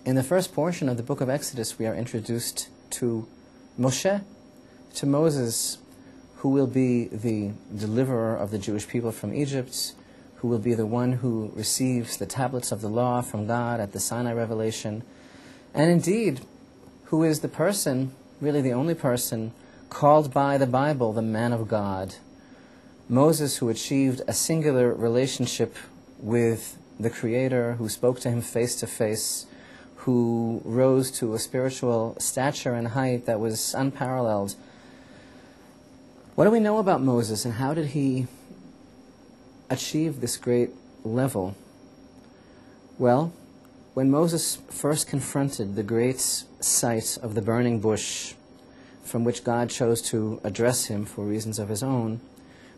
In the first portion of the book of Exodus, we are introduced to Moshe, to Moses, who will be the deliverer of the Jewish people from Egypt, who will be the one who receives the tablets of the law from God at the Sinai revelation, and indeed, who is the person, really the only person, called by the Bible the man of God. Moses, who achieved a singular relationship with the Creator, who spoke to him face to face, who rose to a spiritual stature and height that was unparalleled. What do we know about Moses, and how did he achieve this great level? Well, when Moses first confronted the great sight of the burning bush, from which God chose to address him for reasons of his own,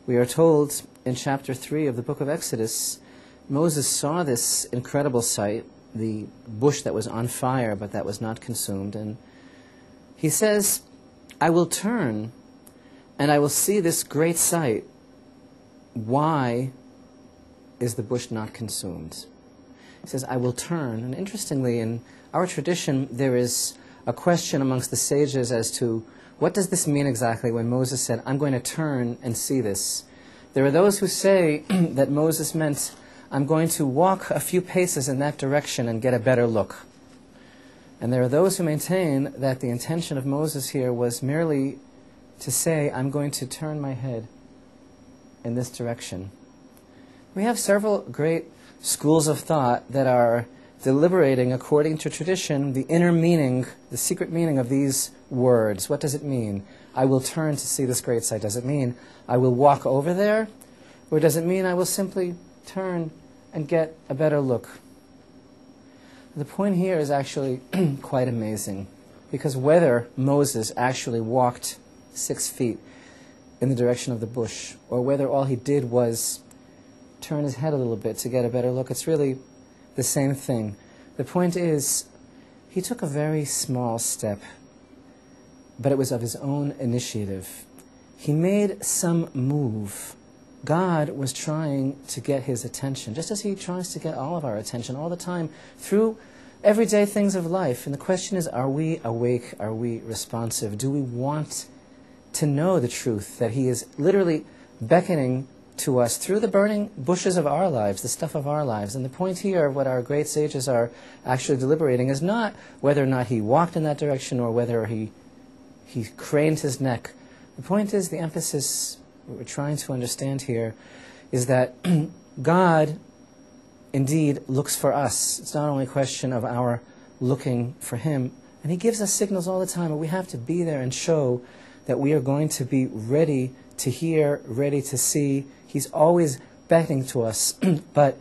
we are told in chapter 3 of the book of Exodus, Moses saw this incredible sight, the bush that was on fire but that was not consumed, and he says, "I will turn and I will see this great sight. Why is the bush not consumed?" He says, "I will turn." And interestingly, in our tradition, there is a question amongst the sages as to what does this mean exactly when Moses said, "I'm going to turn and see this." There are those who say that Moses meant, "I'm going to walk a few paces in that direction and get a better look." And there are those who maintain that the intention of Moses here was merely to say, "I'm going to turn my head in this direction." We have several great schools of thought that are deliberating, according to tradition, the inner meaning, the secret meaning of these words. What does it mean? "I will turn to see this great sight." Does it mean I will walk over there? Or does it mean I will simply turn and get a better look? The point here is actually quite amazing, because whether Moses actually walked 6 feet in the direction of the bush, or whether all he did was turn his head a little bit to get a better look, it's really the same thing. The point is, he took a very small step, but it was of his own initiative. He made some move. God was trying to get his attention, just as he tries to get all of our attention all the time through everyday things of life. And the question is, are we awake? Are we responsive? Do we want to know the truth that he is literally beckoning to us through the burning bushes of our lives, the stuff of our lives? And the point here, what our great sages are actually deliberating, is not whether or not he walked in that direction or whether he craned his neck. The point is, the emphasis, what we're trying to understand here, is that God indeed looks for us. It's not only a question of our looking for him, and he gives us signals all the time, but we have to be there and show that we are going to be ready to hear, ready to see. He's always beckoning to us, but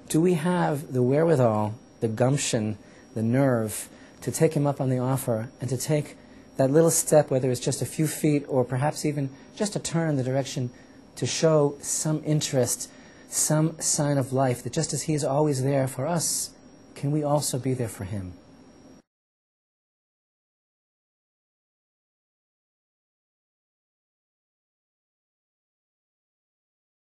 do we have the wherewithal, the gumption, the nerve to take him up on the offer and to take that little step, whether it's just a few feet or perhaps even just a turn in the direction, to show some interest, some sign of life, that just as he is always there for us, can we also be there for him?